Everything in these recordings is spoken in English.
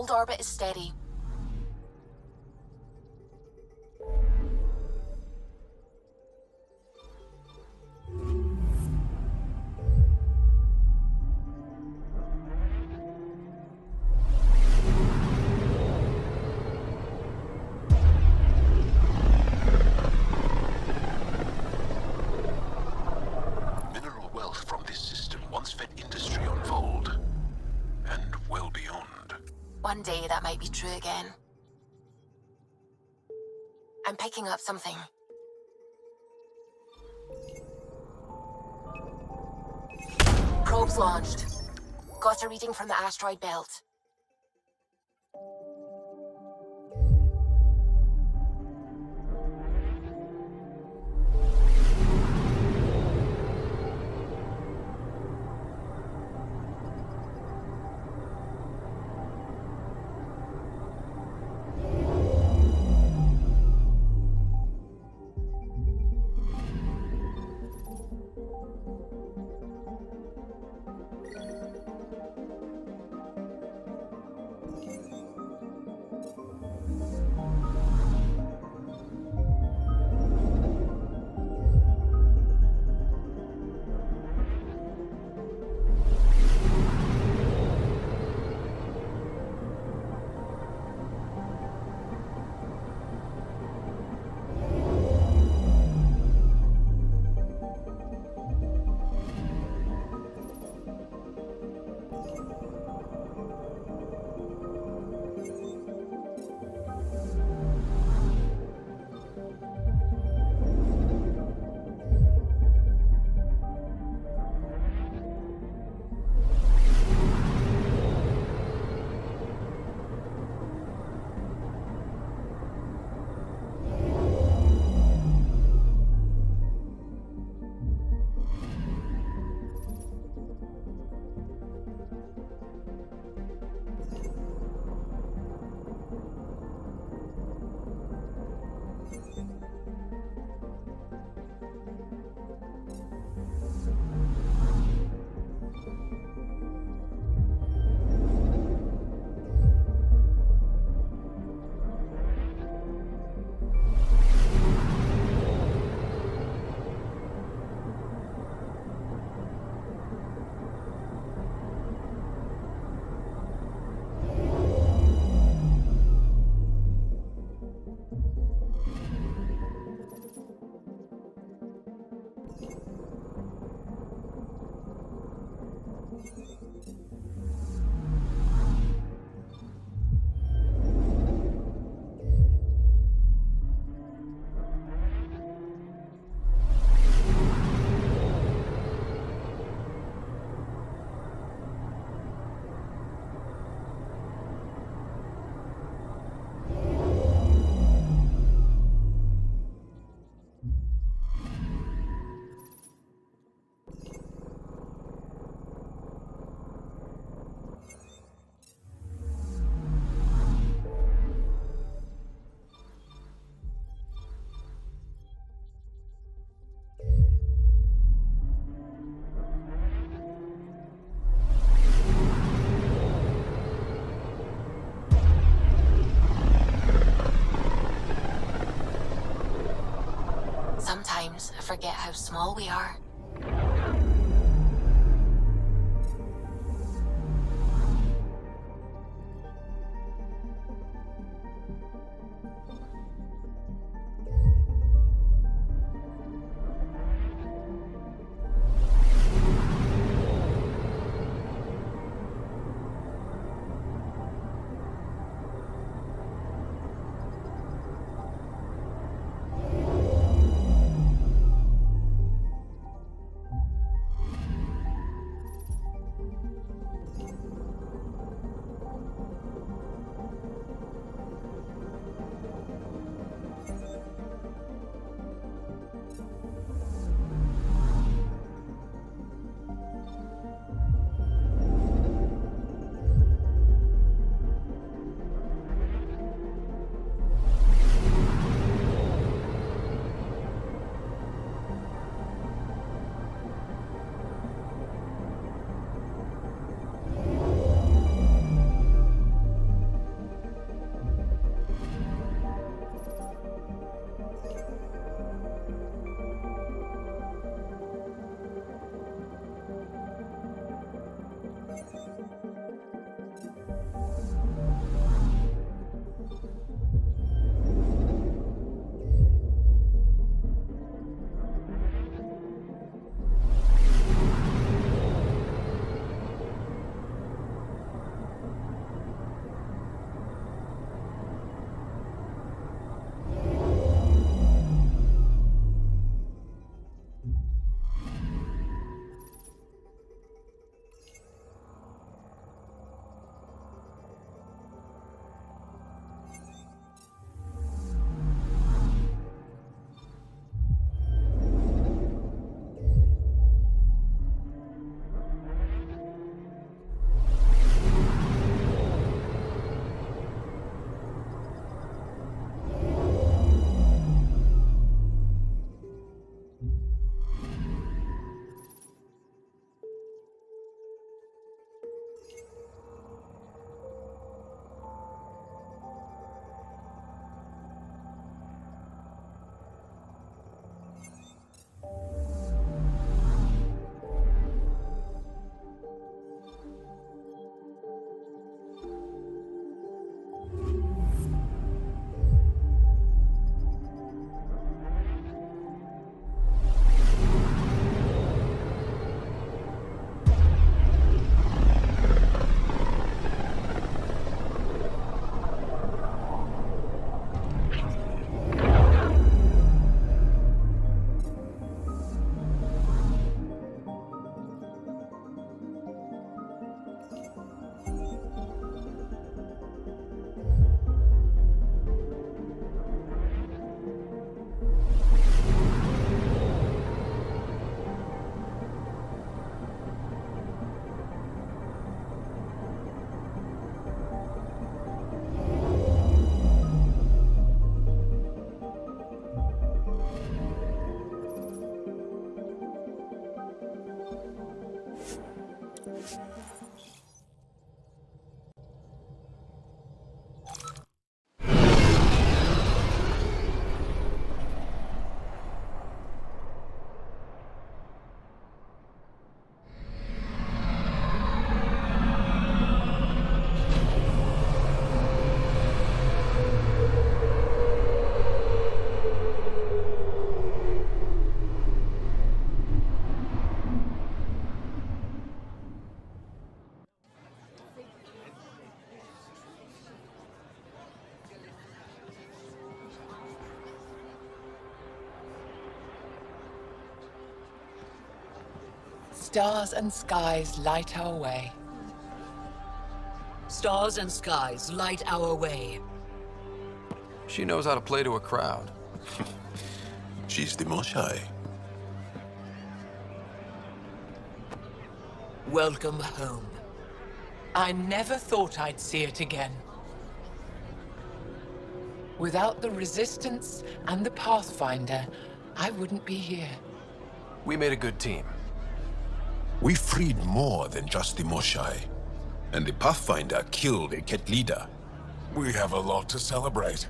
Hold orbit is steady. Mineral wealth from this system once fed industry on Vold, and well beyond. One day that might be true again. I'm picking up something. Probes launched. Got a reading from the asteroid belt. Sometimes I forget how small we are. Stars and skies light our way. Stars and skies light our way. She knows how to play to a crowd. She's the Moshai. Welcome home. I never thought I'd see it again. Without the Resistance and the Pathfinder, I wouldn't be here. We made a good team. We freed more than just the Moshai. And the Pathfinder killed a Ket leader. We have a lot to celebrate.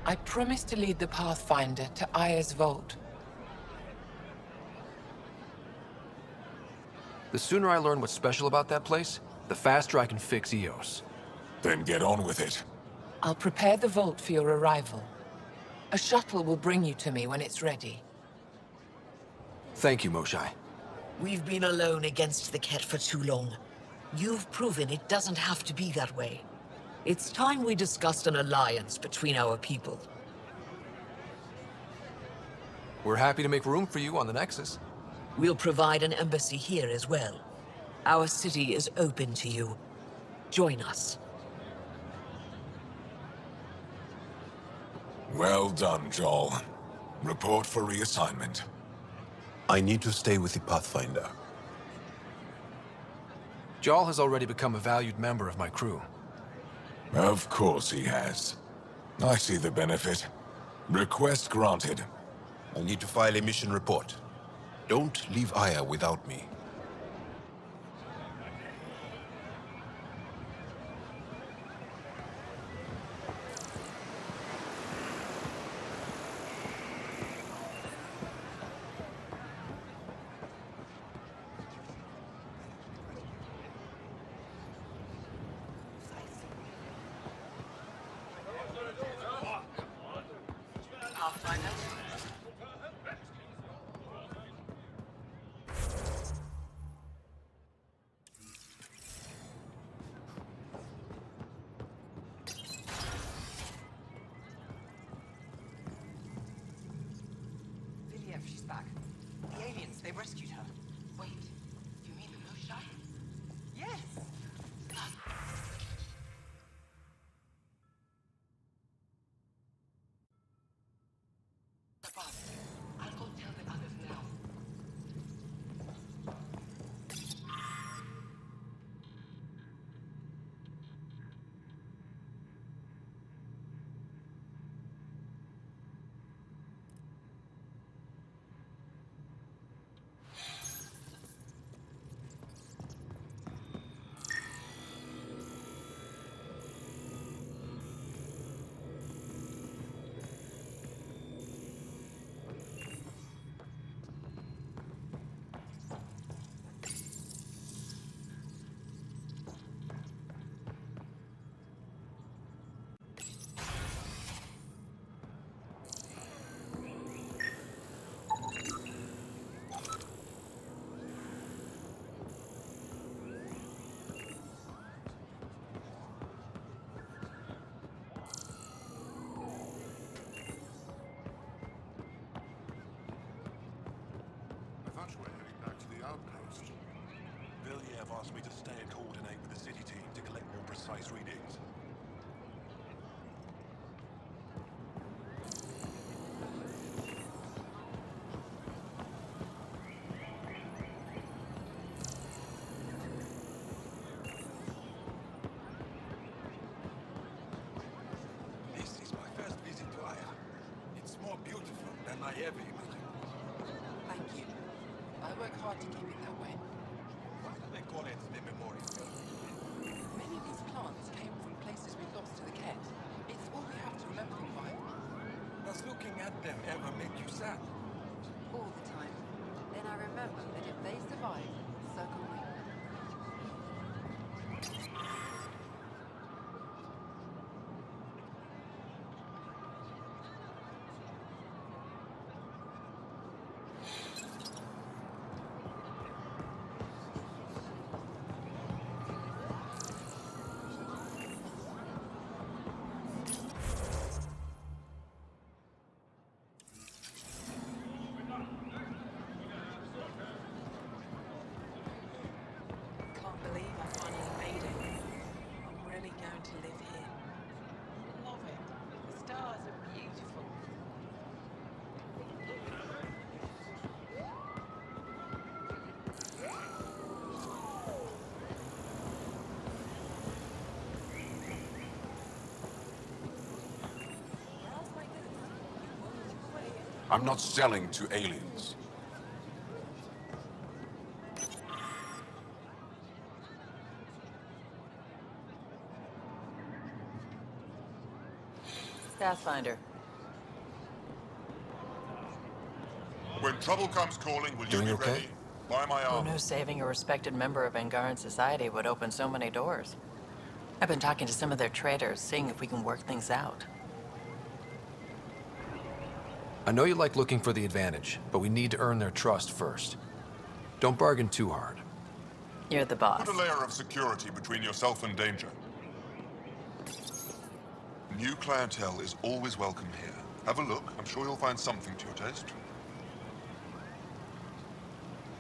I promised to lead the Pathfinder to Aya's vault. The sooner I learn what's special about that place, the faster I can fix EOS. Then get on with it. I'll prepare the vault for your arrival. A shuttle will bring you to me when it's ready. Thank you, Moshai. We've been alone against the Ket for too long. You've proven it doesn't have to be that way. It's time we discussed an alliance between our people. We're happy to make room for you on the Nexus. We'll provide an embassy here as well. Our city is open to you. Join us. Well done, Joel. Report for reassignment. I need to stay with the Pathfinder. Jarl has already become a valued member of my crew. Of course he has. I see the benefit. Request granted. I need to file a mission report. Don't leave Aya without me. She's back. The aliens, they rescued her. Wait, you mean the Moshai? Yes! Above. I'll go tell the others now. Outpost. Villiers asked me to stay and coordinate with the city team to collect more precise readings. This is my first visit to Aya. It's more beautiful than I ever imagined. Thank you. I work hard to keep it that way. Why do they call it the them ever make you sad? All the time. Then I remember that if they survive, so can we. Can't believe I finally made it. I'm really going to live here. Love it. The stars are beautiful. I'm not selling to aliens. Pathfinder. When trouble comes calling, will you Doing be okay? ready? By my Who arm. knew saving a respected member of Angaran society would open so many doors? I've been talking to some of their traders, seeing if we can work things out. I know you like looking for the advantage, but we need to earn their trust first. Don't bargain too hard. You're the boss. Put a layer of security between yourself and danger. New clientele is always welcome here. Have a look. I'm sure you'll find something to your taste.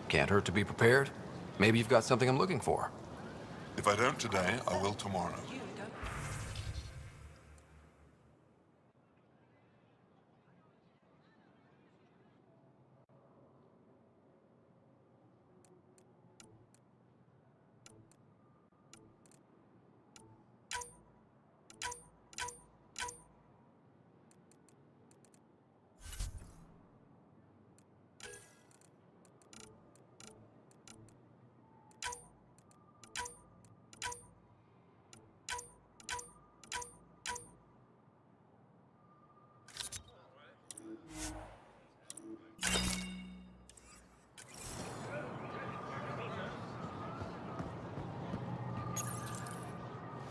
Can't hurt to be prepared. Maybe you've got something I'm looking for. If I don't today, I will tomorrow. You don't.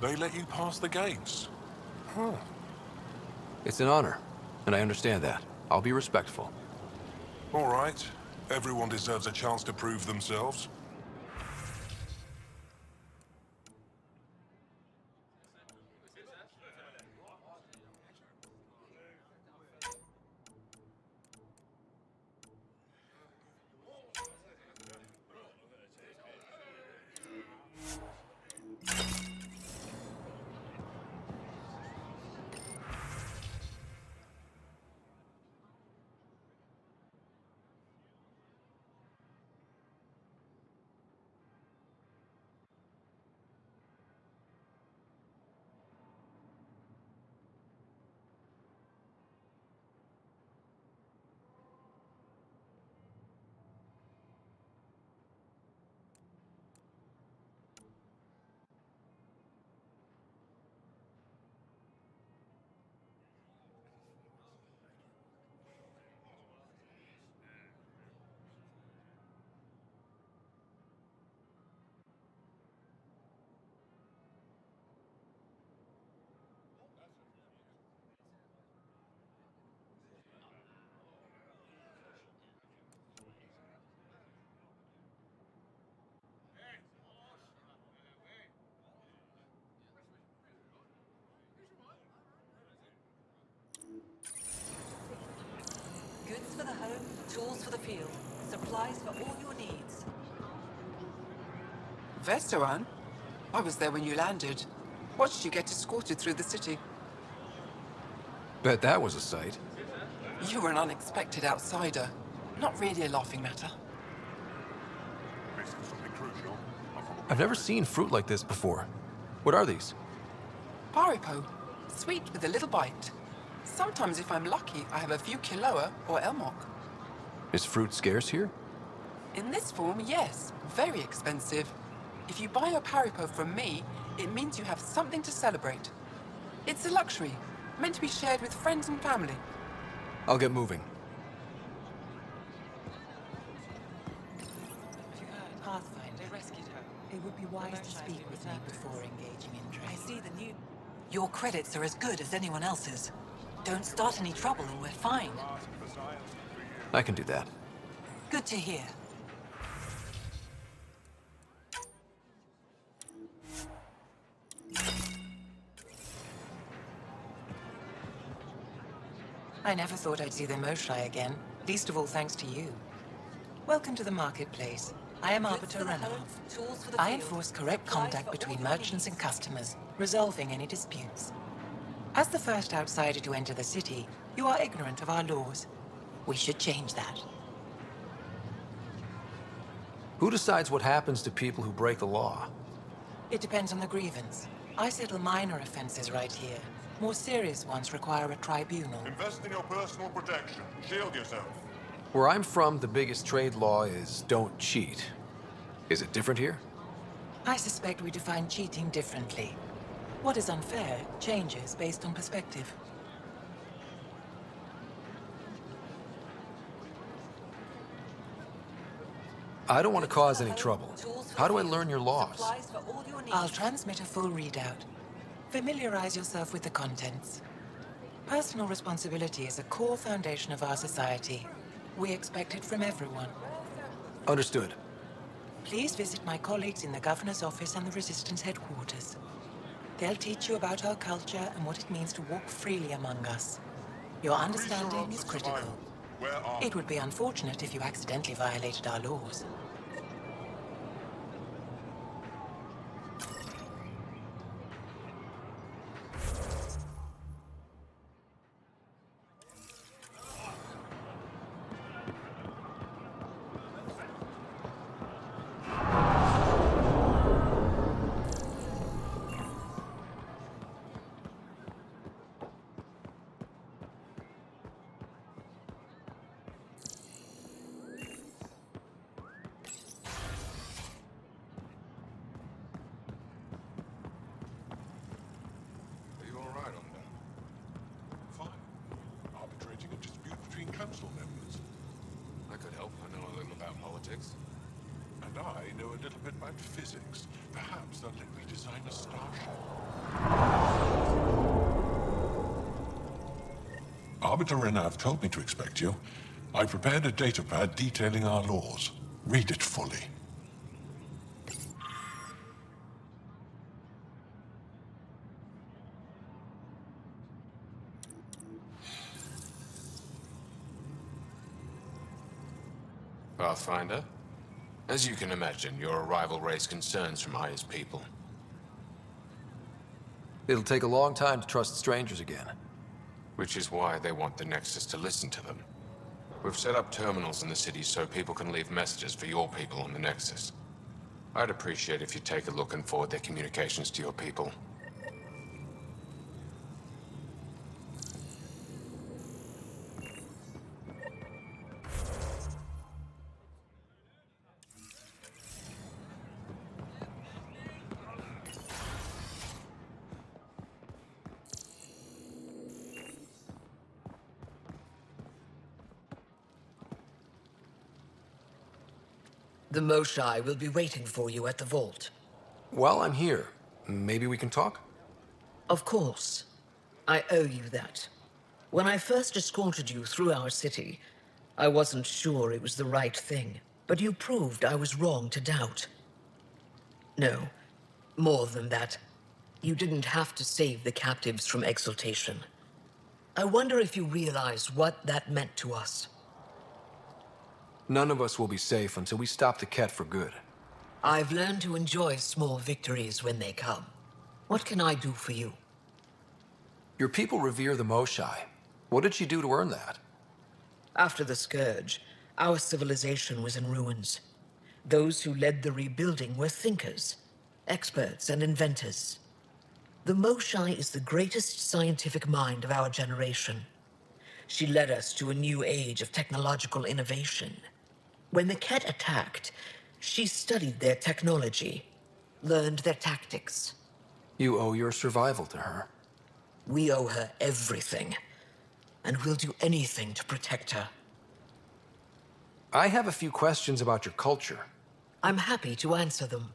They let you pass the gates. Huh. It's an honor, and I understand that. I'll be respectful. All right. Everyone deserves a chance to prove themselves. Goods for the home, tools for the field, supplies for all your needs. Veteran? I was there when you landed. Watched you get escorted through the city. Bet that was a sight. You were an unexpected outsider. Not really a laughing matter. Missing something crucial. I've never seen fruit like this before. What are these? Paripo. Sweet with a little bite. Sometimes if I'm lucky, I have a few Kiloa or Elmok. Is fruit scarce here? In this form, yes. Very expensive. If you buy a Paripo from me, it means you have something to celebrate. It's a luxury, meant to be shared with friends and family. I'll get moving. Pathfinder. They rescued her. It would be wise to speak with me before engaging in trade. I see the new... Your credits are as good as anyone else's. Don't start any trouble and we're fine. I can do that. Good to hear. I never thought I'd see the Moshai again, least of all thanks to you. Welcome to the marketplace. I am Arbiter Renav. I enforce correct contact between merchants and customers, resolving any disputes. As the first outsider to enter the city, you are ignorant of our laws. We should change that. Who decides what happens to people who break the law? It depends on the grievance. I settle minor offenses right here. More serious ones require a tribunal. Invest in your personal protection. Shield yourself. Where I'm from, the biggest trade law is don't cheat. Is it different here? I suspect we define cheating differently. What is unfair changes based on perspective. I don't want to cause any trouble. How do I learn your laws? I'll transmit a full readout. Familiarize yourself with the contents. Personal responsibility is a core foundation of our society. We expect it from everyone. Understood. Please visit my colleagues in the Governor's office and the Resistance headquarters. They'll teach you about our culture and what it means to walk freely among us. Your understanding is critical. It would be unfortunate if you accidentally violated our laws. Are you all right on that? Fine. Arbitrating a dispute between council members. I could help. I know a little about politics. And I know a little bit about physics. Perhaps they'll let me design a starship. Arbiter Renav told me to expect you. I prepared a datapad detailing our laws. Read it fully. Pathfinder? As you can imagine, your arrival raised concerns from Aya's people. It'll take a long time to trust strangers again. Which is why they want the Nexus to listen to them. We've set up terminals in the city so people can leave messages for your people on the Nexus. I'd appreciate if you take a look and forward their communications to your people. The Moshai will be waiting for you at the vault. While I'm here, maybe we can talk? Of course. I owe you that. When I first escorted you through our city, I wasn't sure it was the right thing, but you proved I was wrong to doubt. No, more than that. You didn't have to save the captives from exaltation. I wonder if you realize what that meant to us. None of us will be safe until we stop the Ket for good. I've learned to enjoy small victories when they come. What can I do for you? Your people revere the Moshai. What did she do to earn that? After the Scourge, our civilization was in ruins. Those who led the rebuilding were thinkers, experts, and inventors. The Moshai is the greatest scientific mind of our generation. She led us to a new age of technological innovation. When the Ket attacked, she studied their technology, learned their tactics. You owe your survival to her. We owe her everything. and we'll do anything to protect her. I have a few questions about your culture. I'm happy to answer them.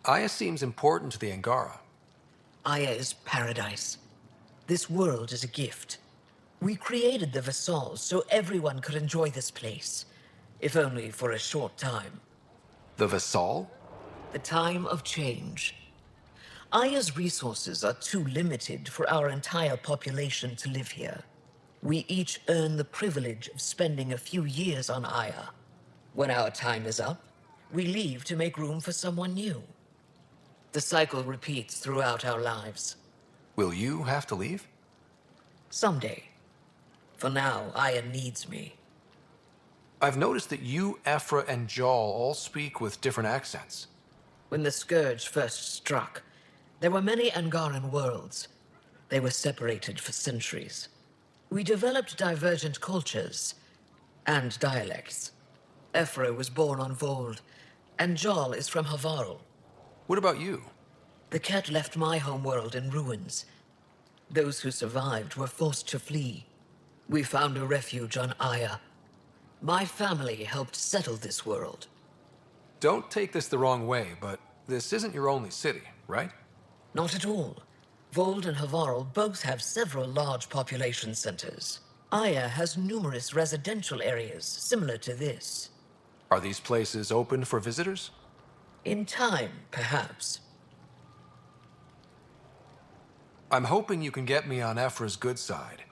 Aya seems important to the Angara. Aya is paradise. This world is a gift. We created the Vassals so everyone could enjoy this place, if only for a short time. The Vassal? The time of change. Aya's resources are too limited for our entire population to live here. We each earn the privilege of spending a few years on Aya. When our time is up, we leave to make room for someone new. The cycle repeats throughout our lives. Will you have to leave? Someday. For now, Aya needs me. I've noticed that you, Ephra, and Jal all speak with different accents. When the Scourge first struck, there were many Angaran worlds. They were separated for centuries. We developed divergent cultures and dialects. Ephra was born on Vold, and Jal is from Havarl. What about you? The cat left my homeworld in ruins. Those who survived were forced to flee. We found a refuge on Aya. My family helped settle this world. Don't take this the wrong way, but this isn't your only city, right? Not at all. Vold and Havarl both have several large population centers. Aya has numerous residential areas similar to this. Are these places open for visitors? In time, perhaps. I'm hoping you can get me on Ephra's good side.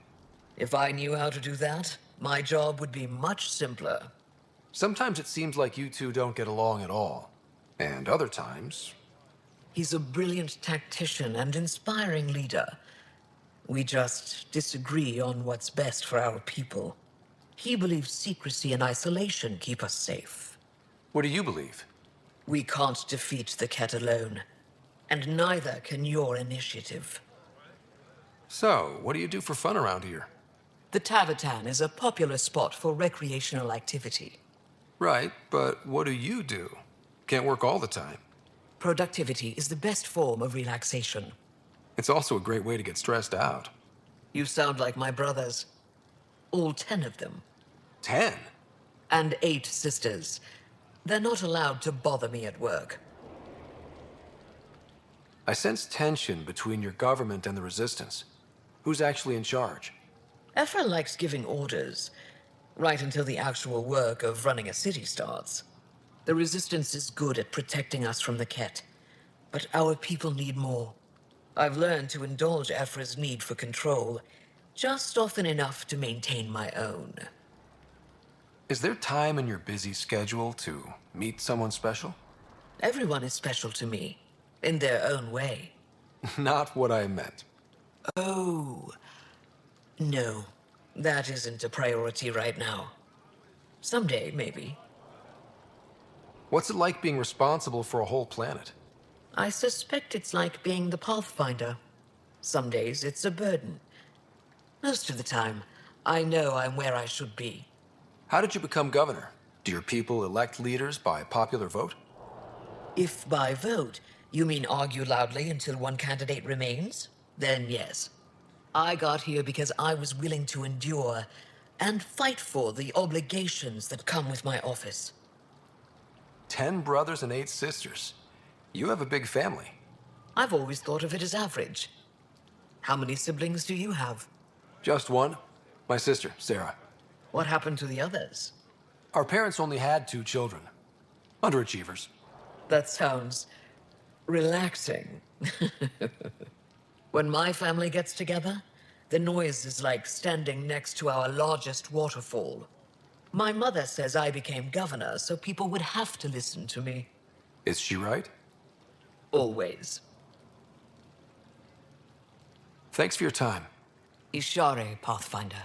If I knew how to do that, my job would be much simpler. Sometimes it seems like you two don't get along at all. And other times... He's a brilliant tactician and inspiring leader. We just disagree on what's best for our people. He believes secrecy and isolation keep us safe. What do you believe? We can't defeat the cat alone. And neither can your initiative. So, what do you do for fun around here? The Tavatan is a popular spot for recreational activity. Right, but what do you do? Can't work all the time. Productivity is the best form of relaxation. It's also a great way to get stressed out. You sound like my brothers. All 10 of them. 10? And 8 sisters. They're not allowed to bother me at work. I sense tension between your government and the Resistance. Who's actually in charge? Ephra likes giving orders, right until the actual work of running a city starts. The Resistance is good at protecting us from the Ket, but our people need more. I've learned to indulge Ephra's need for control, just often enough to maintain my own. Is there time in your busy schedule to meet someone special? Everyone is special to me, in their own way. Not what I meant. Oh, no, that isn't a priority right now. Someday, maybe. What's it like being responsible for a whole planet? I suspect it's like being the Pathfinder. Some days it's a burden. Most of the time, I know I'm where I should be. How did you become governor? Do your people elect leaders by popular vote? If by vote, you mean argue loudly until one candidate remains, then yes. I got here because I was willing to endure and fight for the obligations that come with my office. 10 brothers and 8 sisters. You have a big family. I've always thought of it as average. How many siblings do you have? Just one. My sister, Sarah. What happened to the others? Our parents only had 2 children. Underachievers. That sounds relaxing. When my family gets together, the noise is like standing next to our largest waterfall. My mother says I became governor so people would have to listen to me. Is she right? Always. Thanks for your time. Ishare, Pathfinder.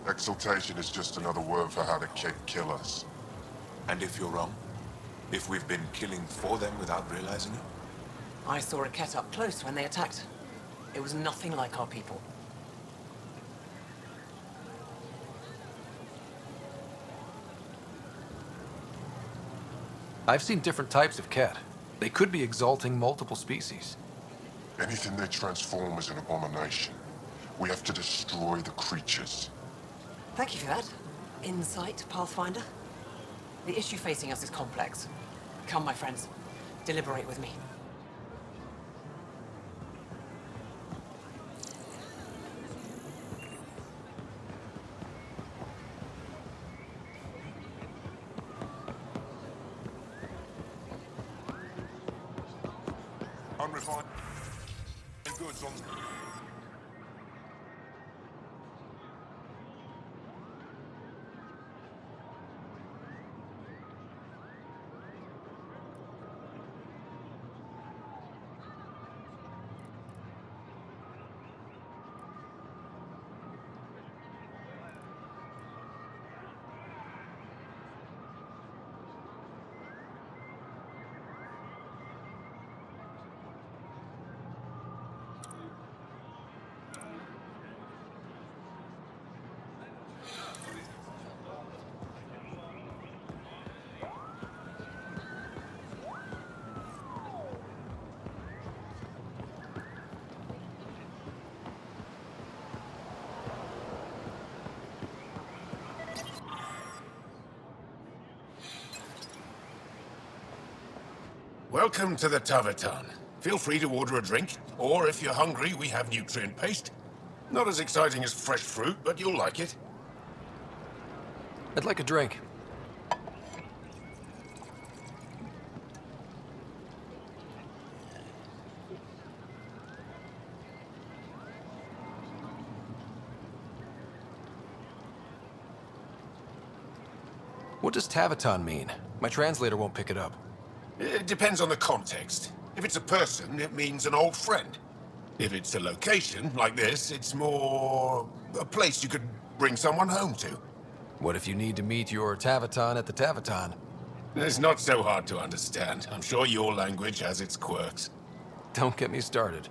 Exaltation is just another word for how the kid kill us. And if you're wrong? If we've been killing for them without realizing it? I saw a Ket up close when they attacked. It was nothing like our people. I've seen different types of cat. They could be exalting multiple species. Anything they transform is an abomination. We have to destroy the creatures. Thank you for that. Insight, Pathfinder. The issue facing us is complex. Come, my friends. Deliberate with me. Unrefined goods on... Welcome to the Taverton. Feel free to order a drink, or if you're hungry, we have nutrient paste. Not as exciting as fresh fruit, but you'll like it. I'd like a drink. What does Taverton mean? My translator won't pick it up. It depends on the context. If it's a person, it means an old friend. If it's a location, like this, it's more... a place you could bring someone home to. What if you need to meet your Taverton at the Taverton? It's not so hard to understand. I'm sure your language has its quirks. Don't get me started.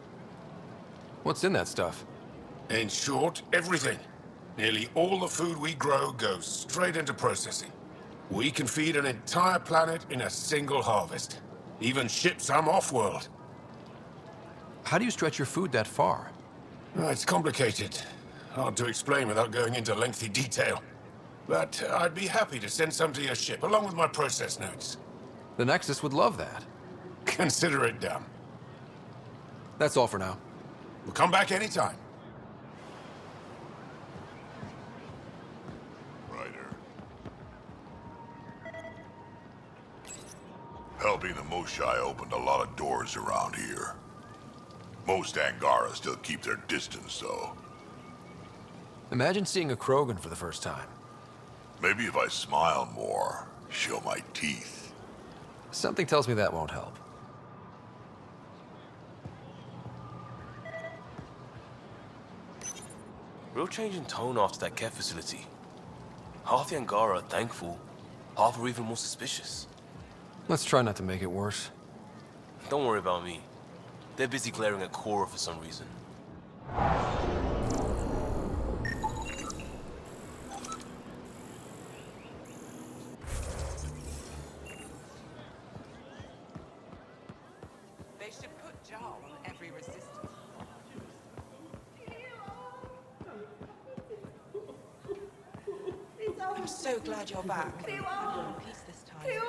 What's in that stuff? In short, everything. Nearly all the food we grow goes straight into processing. We can feed an entire planet in a single harvest. Even ship some off-world. How do you stretch your food that far? It's complicated. Hard to explain without going into lengthy detail. But I'd be happy to send some to your ship, along with my process notes. The Nexus would love that. Consider it done. That's all for now. We'll come back anytime. Helping the Moshai opened a lot of doors around here. Most Angara still keep their distance, though. Imagine seeing a Krogan for the first time. Maybe if I smile more, show my teeth. Something tells me that won't help. Real change in tone after that care facility. Half the Angara are thankful, half are even more suspicious. Let's try not to make it worse. Don't worry about me. They're busy glaring at Cora for some reason. They should put Jar on every resistance. I'm so glad you're back. Peace this time.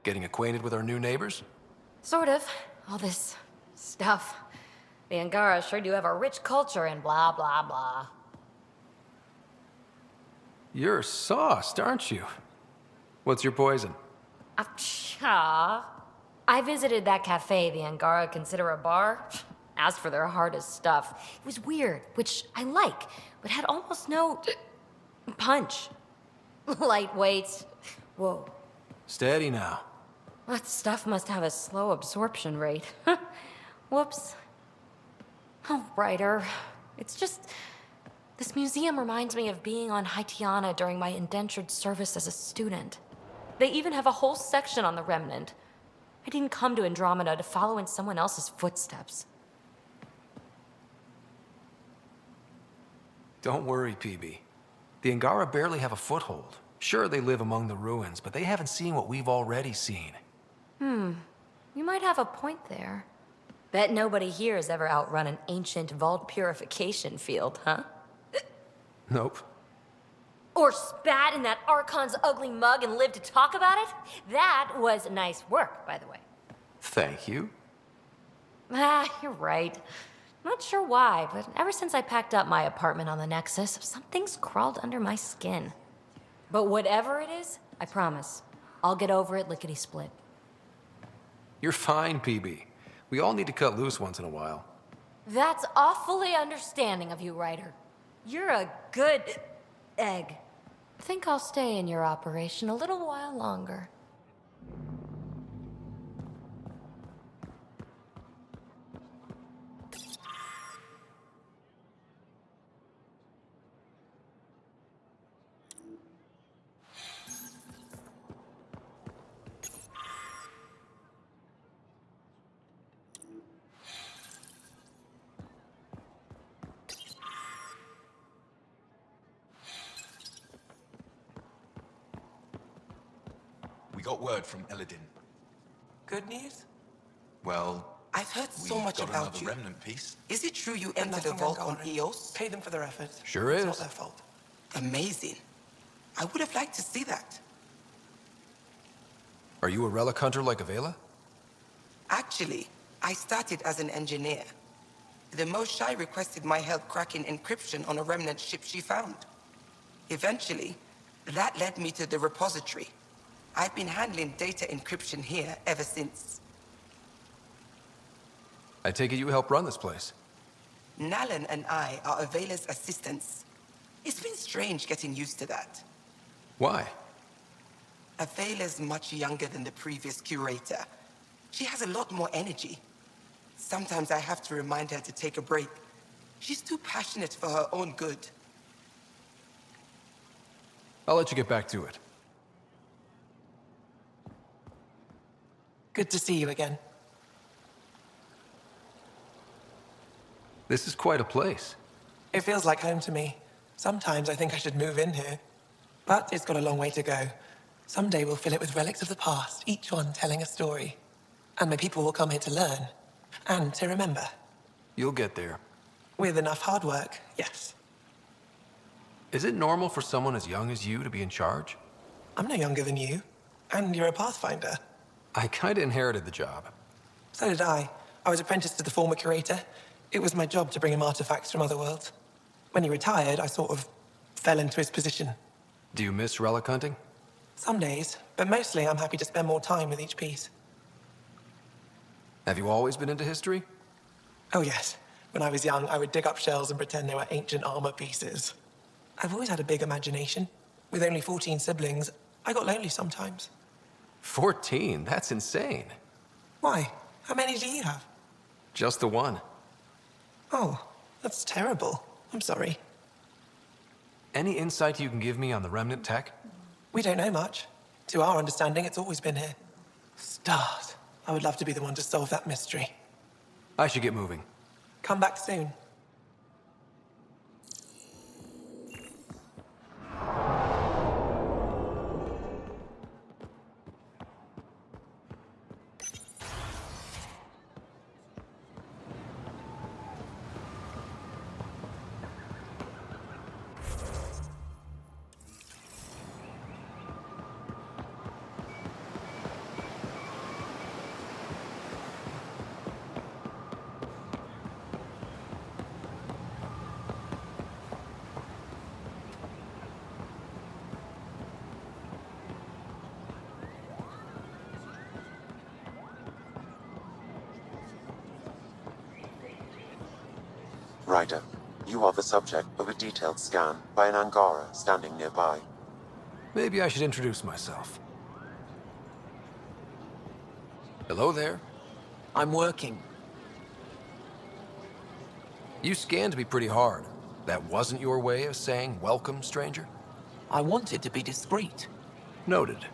Getting acquainted with our new neighbors? Sort of. All this stuff. The Angara sure do have a rich culture and blah, blah, blah. You're sauced, aren't you? What's your poison? I visited that cafe the Angara consider a bar. Asked for their hardest stuff. It was weird, which I like, but had almost no punch. Lightweight. Whoa. Steady now. That stuff must have a slow absorption rate. Whoops. Oh, Ryder. It's just... This museum reminds me of being on Haitiana during my indentured service as a student. They even have a whole section on the Remnant. I didn't come to Andromeda to follow in someone else's footsteps. Don't worry, PB. The Angara barely have a foothold. Sure, they live among the ruins, but they haven't seen what we've already seen. You might have a point there. Bet nobody here has ever outrun an ancient vault purification field, huh? Nope. Or spat in that Archon's ugly mug and lived to talk about it? That was nice work, by the way. Thank you. You're right. Not sure why, but ever since I packed up my apartment on the Nexus, something's crawled under my skin. But whatever it is, I promise, I'll get over it lickety-split. You're fine, PB. We all need to cut loose once in a while. That's awfully understanding of you, Ryder. You're a good egg. Think I'll stay in your operation a little while longer. We got word from Eladin. Good news? Well, I've heard so much got about another you. remnant piece. Is it true you entered a vault on Eos? Pay them for their effort. Sure It's is. not their fault. Amazing. I would have liked to see that. Are you a relic hunter like Avela? Actually, I started as an engineer. The Moshae requested my help cracking encryption on a remnant ship she found. Eventually, that led me to the repository. I've been handling data encryption here ever since. I take it you help run this place. Nalan and I are Avela's assistants. It's been strange getting used to that. Why? Avela's much younger than the previous curator. She has a lot more energy. Sometimes I have to remind her to take a break. She's too passionate for her own good. I'll let you get back to it. Good to see you again. This is quite a place. It feels like home to me. Sometimes I think I should move in here. But it's got a long way to go. Someday we'll fill it with relics of the past, each one telling a story. And my people will come here to learn. And to remember. You'll get there. With enough hard work, yes. Is it normal for someone as young as you to be in charge? I'm no younger than you. And you're a Pathfinder. I kinda inherited the job. So did I. I was apprenticed to the former curator. It was my job to bring him artifacts from other worlds. When he retired, I sort of fell into his position. Do you miss relic hunting? Some days, but mostly I'm happy to spend more time with each piece. Have you always been into history? Oh yes. When I was young, I would dig up shells and pretend they were ancient armor pieces. I've always had a big imagination. With only 14 siblings, I got lonely sometimes. 14? That's insane. Why? How many do you have? Just the one. Oh, that's terrible. I'm sorry. Any insight you can give me on the remnant tech? We don't know much. To our understanding, it's always been here. Stars. I would love to be the one to solve that mystery. I should get moving. Come back soon. Ryder, you are the subject of a detailed scan by an Angara standing nearby. Maybe I should introduce myself. Hello there. I'm working. You scanned me pretty hard. That wasn't your way of saying welcome, stranger? I wanted to be discreet. Noted.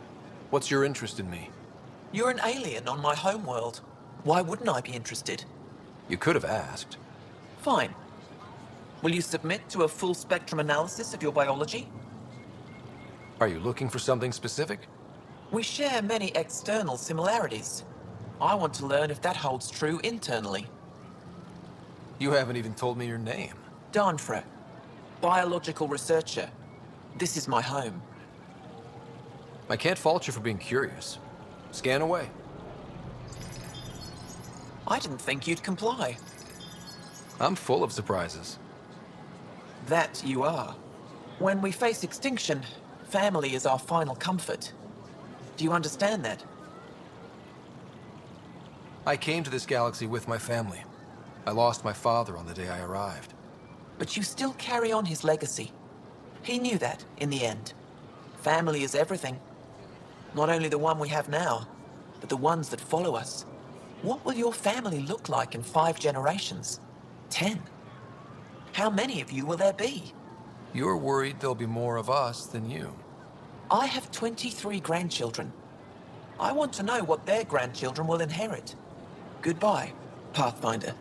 What's your interest in me? You're an alien on my homeworld. Why wouldn't I be interested? You could have asked. Fine. Will you submit to a full spectrum analysis of your biology? Are you looking for something specific? We share many external similarities. I want to learn if that holds true internally. You haven't even told me your name. Danfra, biological researcher. This is my home. I can't fault you for being curious. Scan away. I didn't think you'd comply. I'm full of surprises. That you are. When we face extinction, family is our final comfort. Do you understand that? I came to this galaxy with my family. I lost my father on the day I arrived. But you still carry on his legacy. He knew that, in the end. Family is everything. Not only the one we have now, but the ones that follow us. What will your family look like in 5 generations? 10? How many of you will there be? You're worried there'll be more of us than you. I have 23 grandchildren. I want to know what their grandchildren will inherit. Goodbye, Pathfinder.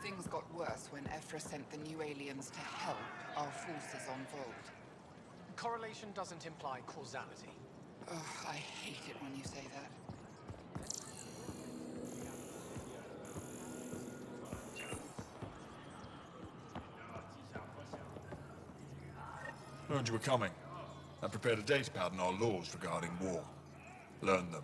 Things got worse when Ephra sent the new aliens to help our forces on Vold. Correlation doesn't imply causality. Ugh, I hate it when you say that. Learned you were coming. I prepared a datapad on our laws regarding war. Learn them.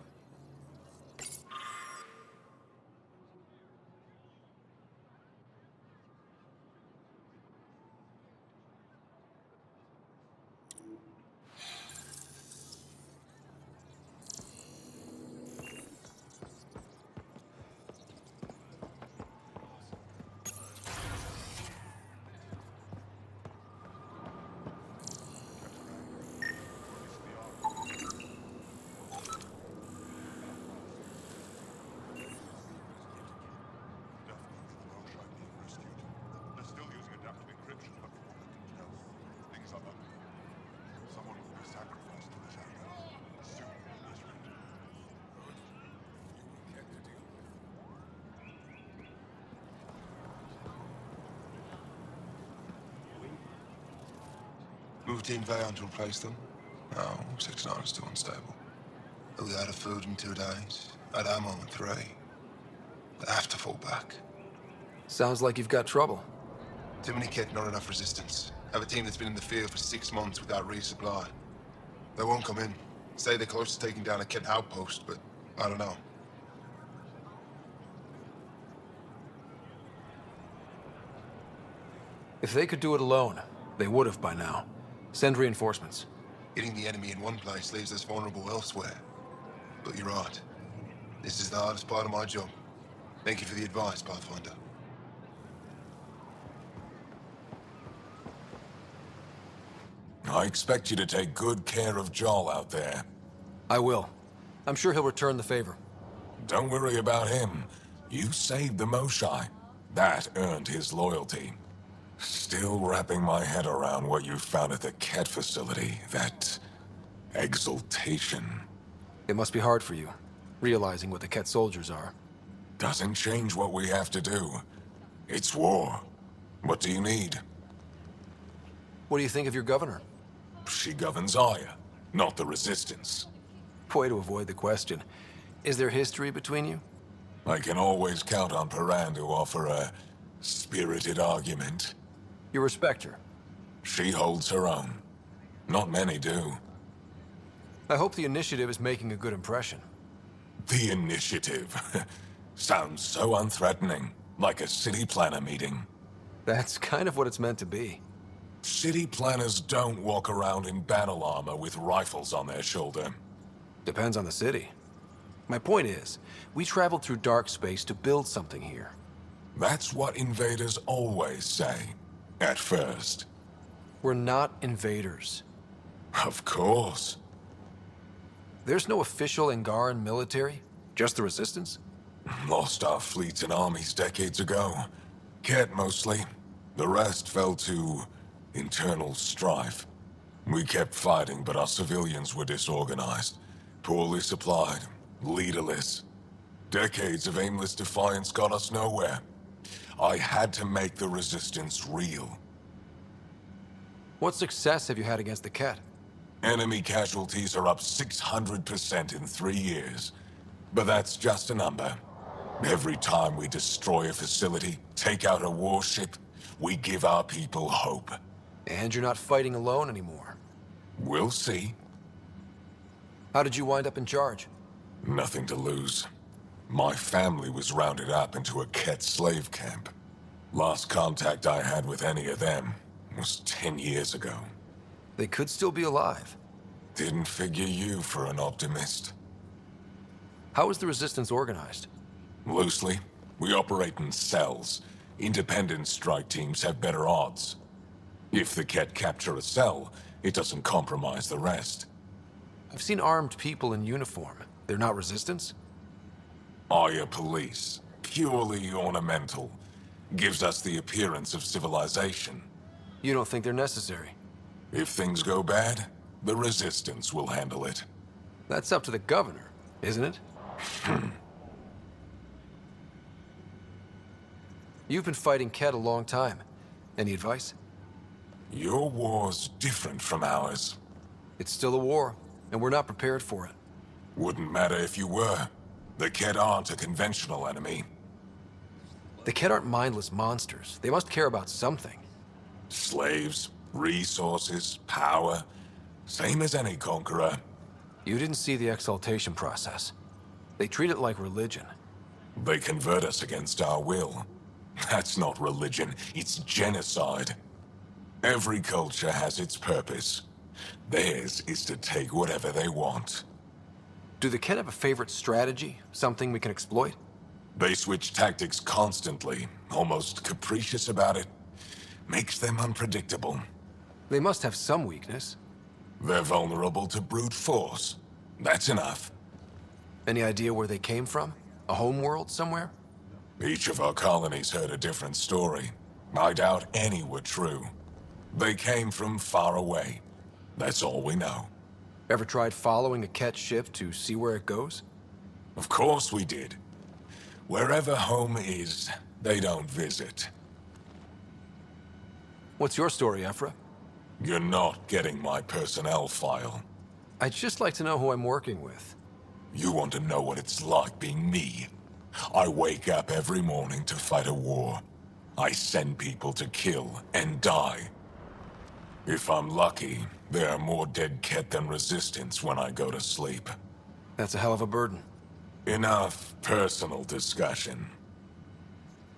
Moved in Vayon to replace them? No, 6-9 is too unstable. We out of food in 2 days. Had ammo in 3. They have to fall back. Sounds like you've got trouble. Too many kit, not enough resistance. Have a team that's been in the field for 6 months without resupply. They won't come in. Say they're close to taking down a kit outpost, but I don't know. If they could do it alone, they would have by now. Send reinforcements. Hitting the enemy in one place leaves us vulnerable elsewhere. But you're right. This is the hardest part of my job. Thank you for the advice, Pathfinder. I expect you to take good care of Joel out there. I will. I'm sure he'll return the favor. Don't worry about him. You saved the Moshai. That earned his loyalty. Still wrapping my head around what you found at the Ket facility. That exultation. It must be hard for you, realizing what the Ket soldiers are. Doesn't change what we have to do. It's war. What do you need? What do you think of your governor? She governs Aya, not the Resistance. Way to avoid the question. Is there history between you? I can always count on Paran to offer a spirited argument. You respect her? She holds her own. Not many do. I hope the initiative is making a good impression. The initiative? Sounds so unthreatening, like a city planner meeting. That's kind of what it's meant to be. City planners don't walk around in battle armor with rifles on their shoulder. Depends on the city. My point is, we traveled through dark space to build something here. That's what invaders always say, at first. We're not invaders. Of course. There's no official Angaran military? Just the Resistance? Lost our fleets and armies decades ago. Ket mostly. The rest fell to internal strife. We kept fighting, but our civilians were disorganized, poorly supplied, leaderless. Decades of aimless defiance got us nowhere. I had to make the Resistance real. What success have you had against the Ket? Enemy casualties are up 600% in 3 years. But that's just a number. Every time we destroy a facility, take out a warship, we give our people hope. And you're not fighting alone anymore. We'll see. How did you wind up in charge? Nothing to lose. My family was rounded up into a Ket slave camp. Last contact I had with any of them was 10 years ago. They could still be alive. Didn't figure you for an optimist. How is the Resistance organized? Loosely, we operate in cells. Independent strike teams have better odds. If the Ket capture a cell, it doesn't compromise the rest. I've seen armed people in uniform. They're not Resistance? Aya police, purely ornamental. Gives us the appearance of civilization. You don't think they're necessary? If things go bad, the Resistance will handle it. That's up to the governor, isn't it? You've been fighting Ket a long time. Any advice? Your war's different from ours. It's still a war, and we're not prepared for it. Wouldn't matter if you were. The Ket aren't a conventional enemy. The Ket aren't mindless monsters. They must care about something. Slaves, resources, power. Same as any conqueror. You didn't see the exaltation process. They treat it like religion. They convert us against our will. That's not religion, it's genocide. Every culture has its purpose. Theirs is to take whatever they want. Do the Ket have a favorite strategy? Something we can exploit? They switch tactics constantly, almost capricious about it. Makes them unpredictable. They must have some weakness. They're vulnerable to brute force. That's enough. Any idea where they came from? A homeworld somewhere? Each of our colonies heard a different story. I doubt any were true. They came from far away. That's all we know. Ever tried following a Ket ship to see where it goes? Of course we did. Wherever home is, they don't visit. What's your story, Ephra? You're not getting my personnel file. I'd just like to know who I'm working with. You want to know what it's like being me? I wake up every morning to fight a war. I send people to kill and die. If I'm lucky, there are more dead Ket than Resistance when I go to sleep. That's a hell of a burden. Enough personal discussion.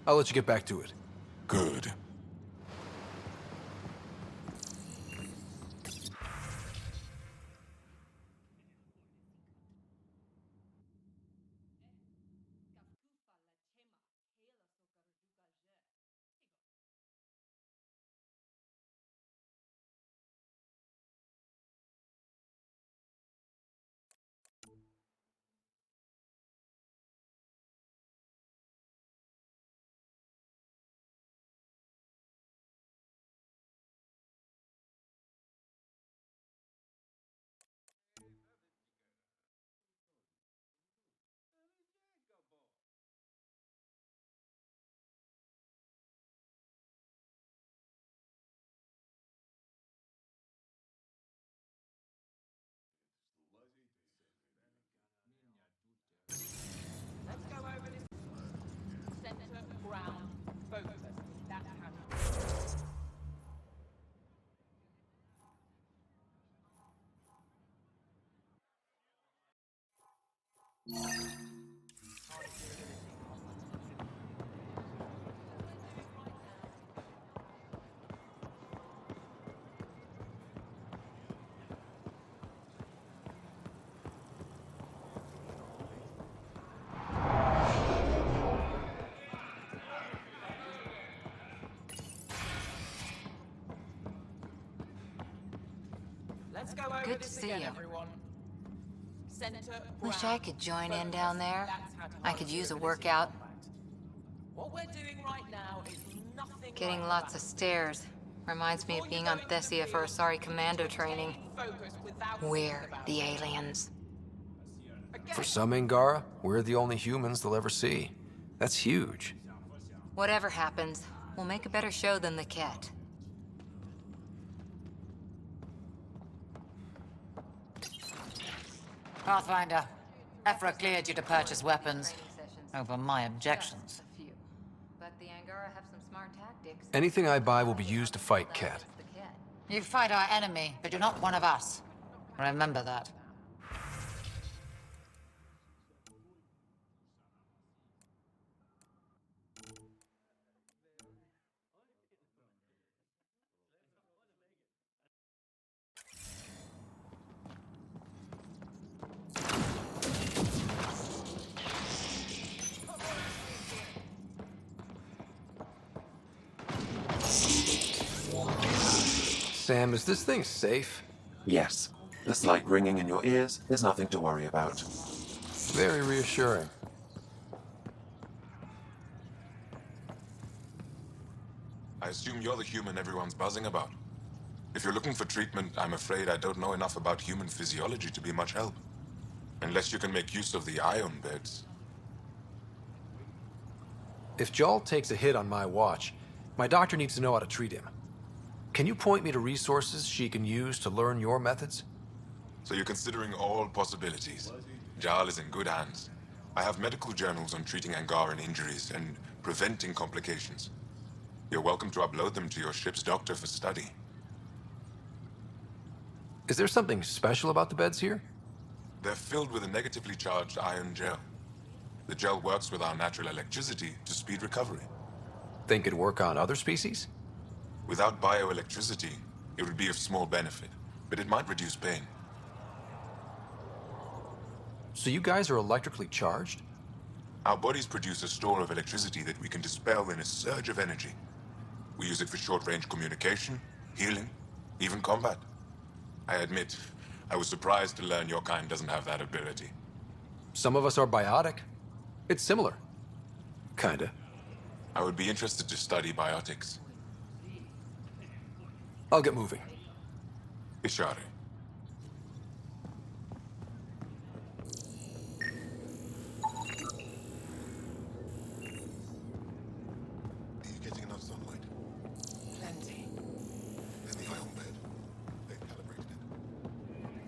I'll let you get back to it. Good. Let's go over Good to this see again, you. everyone. Center, Wish ground, I could join in focus. down there. That's how to I harness could your use a ability in workout. combat. What we're doing right now is nothing Getting like lots of that. stairs. Reminds me of being on Thessia for Asari commando training. Focus without We're thinking about the it. aliens. For some Angara, we're the only humans they'll ever see. That's huge. Whatever happens, we'll make a better show than the Ket. Pathfinder, Ephra cleared you to purchase weapons. Over my objections. But the Angara have some smart tactics. Anything I buy will be used to fight Ket. You fight our enemy, but you're not one of us. Remember that. Sam, is this thing safe? Yes. The slight ringing in your ears is nothing to worry about. Very reassuring. I assume you're the human everyone's buzzing about. If you're looking for treatment, I'm afraid I don't know enough about human physiology to be much help. Unless you can make use of the ion beds. If Jal takes a hit on my watch, my doctor needs to know how to treat him. Can you point me to resources she can use to learn your methods? So you're considering all possibilities. Jal is in good hands. I have medical journals on treating Angaran injuries and preventing complications. You're welcome to upload them to your ship's doctor for study. Is there something special about the beds here? They're filled with a negatively charged ion gel. The gel works with our natural electricity to speed recovery. Think it'd work on other species? Without bioelectricity, it would be of small benefit, but it might reduce pain. So you guys are electrically charged? Our bodies produce a store of electricity that we can dispel in a surge of energy. We use it for short-range communication, healing, even combat. I admit, I was surprised to learn your kind doesn't have that ability. Some of us are biotic. It's similar. Kinda. I would be interested to study biotics. I'll get moving. Ishari. Are you getting enough sunlight? Plenty. And the ion bed. They've calibrated it.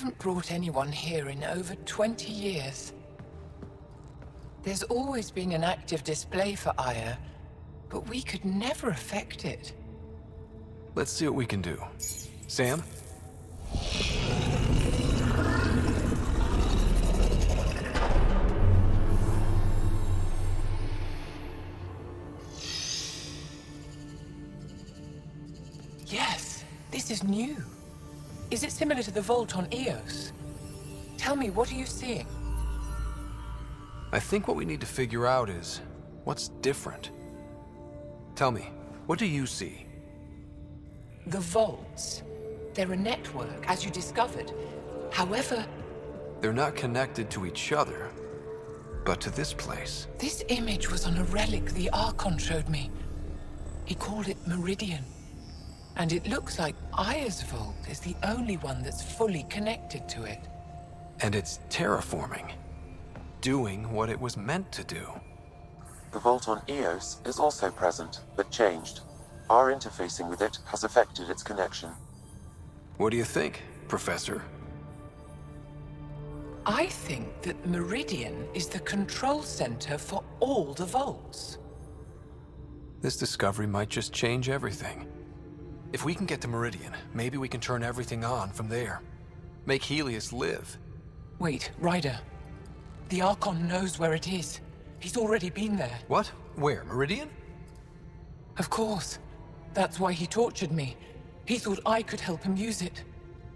haven't brought anyone here in over 20 years. There's always been an active display for Aya, but we could never affect it. Let's see what we can do. Sam? Yes, this is new. Is it similar to the vault on Eos? Tell me, what are you seeing? I think what we need to figure out is what's different. Tell me, what do you see? The vaults. They're a network, as you discovered. However, They're not connected to each other, but to this place. this image was on a relic the Archon showed me. He called it Meridian. And it looks like Aya's vault is the only one that's fully connected to it. And it's terraforming, doing what it was meant to do. The vault on Eos is also present, but changed. Our interfacing with it has affected its connection. What do you think, Professor? I think that Meridian is the control center for all the vaults. This discovery might just change everything. If we can get to Meridian, maybe we can turn everything on from there. Make Helios live. Wait, Ryder. The Archon knows where it is. He's already been there. What? Where? Meridian? Of course. That's why he tortured me. He thought I could help him use it.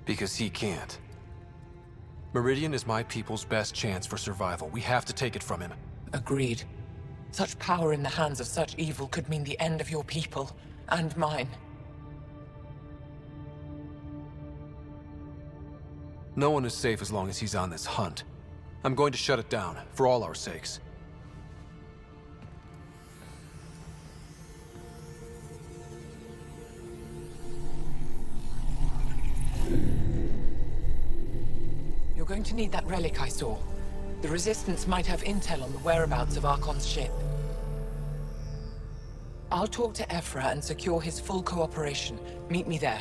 Because he can't. Meridian is my people's best chance for survival. We have to take it from him. Agreed. Such power in the hands of such evil could mean the end of your people, and mine. No one is safe as long as he's on this hunt. I'm going to shut it down, for all our sakes. You're going to need that relic I saw. The Resistance might have intel on the whereabouts of Archon's ship. I'll talk to Ephra and secure his full cooperation. Meet me there.